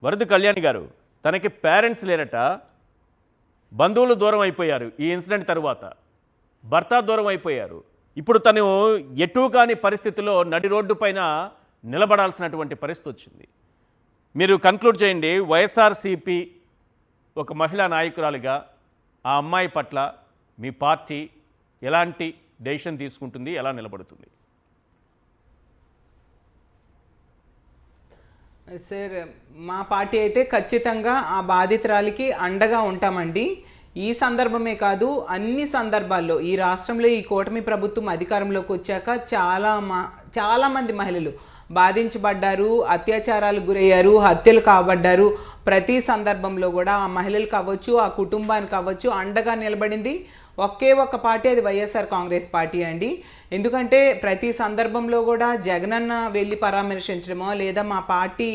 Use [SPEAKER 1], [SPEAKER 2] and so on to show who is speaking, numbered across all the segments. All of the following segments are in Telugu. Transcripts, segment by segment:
[SPEAKER 1] వరద కళ్యాణి గారు తనకి పేరెంట్స్ లేరట, బంధువులు దూరం అయిపోయారు. ఈ ఇన్సిడెంట్ తరువాత భర్త దూరం అయిపోయారు. ఇప్పుడు తను ఎటు కాని పరిస్థితిలో నడి రోడ్డు పైన నిలబడాల్సినటువంటి పరిస్థితి వచ్చింది. మీరు కన్క్లూడ్ చేయండి, వైఎస్ఆర్సీపీ ఒక మహిళా నాయకురాలిగా ఆ అమ్మాయి పట్ల మీ పార్టీ ఎలాంటి డెసిషన్ తీసుకుంటుంది, ఎలా నిలబడుతుంది?
[SPEAKER 2] సార్, మా పార్టీ అయితే ఖచ్చితంగా ఆ బాధితురాలికి అండగా ఉంటామండి. ఈ సందర్భమే కాదు, అన్ని సందర్భాల్లో ఈ రాష్ట్రంలో ఈ కూటమి ప్రభుత్వం అధికారంలోకి వచ్చాక చాలామంది మహిళలు బాధించబడ్డారు, అత్యాచారాలకు గురయ్యారు, హత్యలు కాబడ్డారు. ప్రతి సందర్భంలో కూడా ఆ మహిళలు కావచ్చు, ఆ కుటుంబానికి కావచ్చు అండగా నిలబడింది ఒకే ఒక పార్టీ, అది వైఎస్ఆర్ కాంగ్రెస్ పార్టీ అండి. ఎందుకంటే ప్రతి సందర్భంలో కూడా జగనన్న వెళ్ళి పరామర్శించడమో, లేదా మా పార్టీ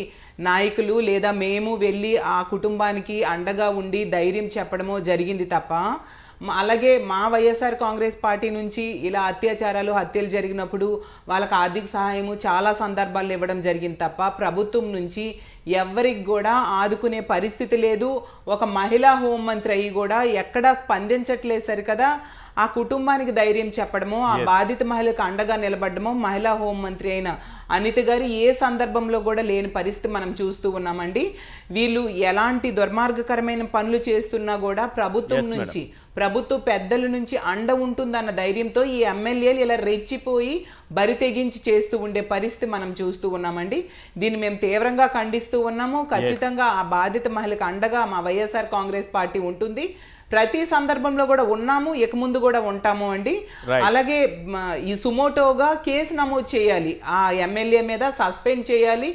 [SPEAKER 2] నాయకులు లేదా మేము వెళ్ళి ఆ కుటుంబానికి అండగా ఉండి ధైర్యం చెప్పడమో జరిగింది తప్ప, అలాగే మా వైఎస్ఆర్ కాంగ్రెస్ పార్టీ నుంచి ఇలా అత్యాచారాలు, హత్యలు జరిగినప్పుడు వాళ్ళకి ఆర్థిక సహాయము చాలా సందర్భాల్లో ఇవ్వడం జరిగింది తప్ప, ప్రభుత్వం నుంచి ఎవరికి కూడా ఆదుకునే పరిస్థితి లేదు. ఒక మహిళా హోంమంత్రి అయ్యి కూడా ఎక్కడా స్పందించట్లేదు సరికదా. ఆ కుటుంబానికి ధైర్యం చెప్పడమో, ఆ బాధిత మహిళకు అండగా నిలబడమో మహిళా హోంమంత్రి అయిన అనిత గారు ఏ సందర్భంలో కూడా లేని పరిస్థితి మనం చూస్తూ ఉన్నామండి. వీళ్ళు ఎలాంటి దుర్మార్గకరమైన పనులు చేస్తున్నా కూడా ప్రభుత్వం నుంచి, ప్రభుత్వ పెద్దల నుంచి అండ ఉంటుందన్న ధైర్యంతో ఈ ఎమ్మెల్యేలు ఇలా రెచ్చిపోయి బరి తెగించి చేస్తూ ఉండే పరిస్థితి మనం చూస్తూ ఉన్నామండి. దీన్ని మేము తీవ్రంగా ఖండిస్తూ ఉన్నాము. ఖచ్చితంగా ఆ బాధిత మహిళకు అండగా మా వైఎస్ఆర్ కాంగ్రెస్ పార్టీ ఉంటుంది. ప్రతి సందర్భంలో కూడా ఉన్నాము, ఇక ముందు కూడా ఉంటాము అండి. అలాగే ఈ సుమోటోగా కేసు నమోదు చేయాలి, ఆ ఎమ్మెల్యే మీద సస్పెండ్ చేయాలి,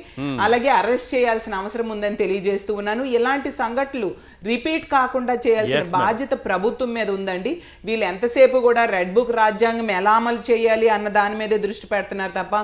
[SPEAKER 2] అలాగే అరెస్ట్ చేయాల్సిన అవసరం ఉందని తెలియజేస్తూ ఉన్నాను. ఇలాంటి సంఘటనలు రిపీట్ కాకుండా చేయాల్సిన బాధ్యత ప్రభుత్వం మీద ఉందండి. వీళ్ళు ఎంతసేపు కూడా రెడ్ బుక్ రాజ్యాంగం ఎలా అమలు చేయాలి అన్న దాని మీదే దృష్టి పెడుతున్నారు తప్ప,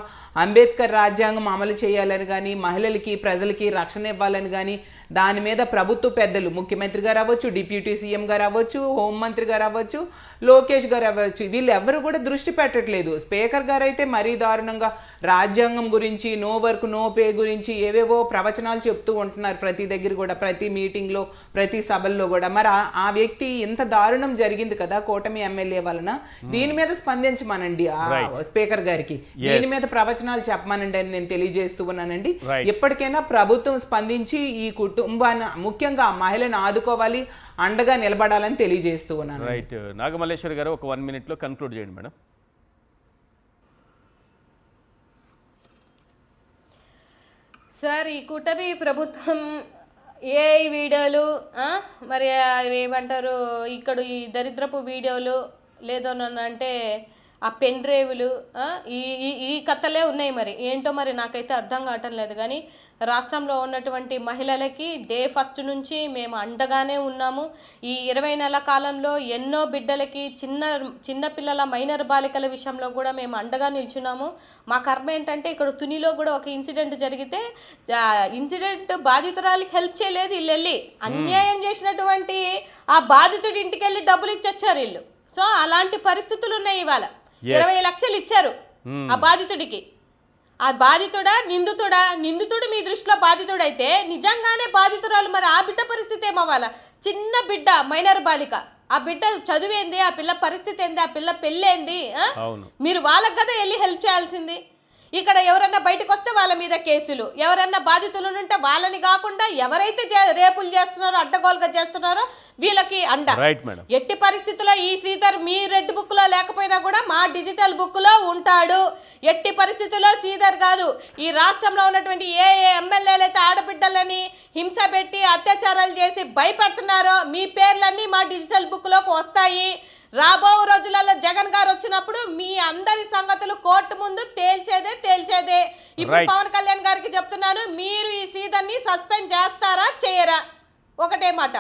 [SPEAKER 2] అంబేద్కర్ రాజ్యాంగం అమలు చేయాలని కానీ, మహిళలకి ప్రజలకి రక్షణ ఇవ్వాలని కానీ దాని మీద ప్రభుత్వ పెద్దలు, ముఖ్యమంత్రి గారు అవ్వచ్చు, డిప్యూటీ సీఎం గారు అవ్వచ్చు, హోంమంత్రి గారు అవ్వచ్చు, లోకేష్ గారు అవ్వచ్చు, వీళ్ళు ఎవరు కూడా దృష్టి పెట్టట్లేదు. స్పీకర్ గారు అయితే మరీ దారుణంగా రాజ్యాంగం గురించి, నో వర్క్ నో పే గురించి ఏవేవో ప్రవచనాలు చెప్తూ ఉంటున్నారు ప్రతి దగ్గర కూడా, ప్రతి మీటింగ్లో, ప్రతి సభల్లో కూడా. మరి ఆ వ్యక్తి ఇంత దారుణం జరిగింది కదా కూటమి ఎమ్మెల్యే వలన, దీని మీద స్పందించమనండి ఆ స్పీకర్ గారికి, దీని మీద ప్రవచనాలు చెప్పమనండి అని నేను తెలియజేస్తూ ఉన్నానండి. ఎప్పటికైనా ప్రభుత్వం స్పందించి ఈ కుటుంబాన్ని, ముఖ్యంగా మహిళను ఆదుకోవాలి, అండగా నిలబడాలని తెలియజేస్తూ ఉన్నాను.
[SPEAKER 1] రైట్. నాగమల్లేశ్వరి గారు ఒక 1 minute లో కన్క్లూడ్ చేయండి మేడం.
[SPEAKER 3] సార్, ఈ కూటమి ప్రభుత్వం ఏ వీడియోలు మరి ఏమంటారు, ఇక్కడ ఈ దరిద్రపు వీడియోలు లేదోనంటే ఆ పెన్ డ్రైవ్లు, ఈ కథలే ఉన్నాయి. మరి ఏంటో మరి నాకైతే అర్థం కావటం లేదు. కానీ రాష్ట్రంలో ఉన్నటువంటి మహిళలకి డే ఫస్ట్ నుంచి మేము అండగానే ఉన్నాము. ఈ 20 నెలల కాలంలో ఎన్నో బిడ్డలకి, చిన్న పిల్లల మైనర్ బాలికల విషయంలో కూడా మేము అండగా నిల్చున్నాము. మా కర్మ ఏంటంటే ఇక్కడ తునిలో కూడా ఒక ఇన్సిడెంట్ జరిగితే ఇన్సిడెంట్ బాధితురాలికి హెల్ప్ చేయలేదు వీళ్ళు, అన్యాయం చేసినటువంటి ఆ బాధితుడి ఇంటికి వెళ్ళి డబ్బులు ఇచ్చొచ్చారు వీళ్ళు. సో అలాంటి పరిస్థితులు ఉన్నాయి. ఇవాళ 20 లక్షలు ఇచ్చారు ఆ బాధితుడికి. ఆ బాధితుడా నిందితుడా? నిందితుడు మీ దృష్టిలో బాధితుడైతే నిజంగానే బాధితురాలు. మరి ఆ బిడ్డ పరిస్థితి ఏమవ్వాలా? చిన్న బిడ్డ, మైనర్ బాలిక, ఆ బిడ్డ చదువేంది, ఆ పిల్ల పరిస్థితి ఏంది, ఆ పిల్ల పెళ్ళేంది? మీరు వాళ్ళకి కదా వెళ్ళి హెల్ప్ చేయాల్సింది. ఇక్కడ ఎవరన్నా బయటకు వస్తే వాళ్ళ మీద కేసులు, ఎవరన్నా బాధితులు ఉంటే వాళ్ళని కాకుండా ఎవరైతే రేపులు చేస్తున్నారో, అడ్డగోలుగా చేస్తున్నారో వీళ్ళకి అండ. ఎట్టి పరిస్థితుల్లో ఈ శ్రీధర్ మీ రెడ్ బుక్ లో లేకపోయినా కూడా మా డిజిటల్ బుక్ లో ఉంటాడు. ఎట్టి పరిస్థితుల్లో శ్రీధర్ కాదు, ఈ రాష్ట్రంలో ఉన్నటువంటి ఏ ఎమ్మెల్యేలు అయితే ఆడబిడ్డలని హింస పెట్టి అత్యాచారాలు చేసి భయపెడుతున్నారో మీ పేర్లన్నీ మా డిజిటల్ బుక్ లోకి వస్తాయి. రాబో రోజులలో జగన్ గారు వచ్చినప్పుడు మీ అందరి సంగతులు కోర్టు ముందు తేల్చేదే. ఇప్పుడు పవన్ కళ్యాణ్ గారికి చెప్తున్నాను, మీరు ఈ శ్రీధర్ని సస్పెండ్ చేస్తారా చేయరా? ఒకటే మాట.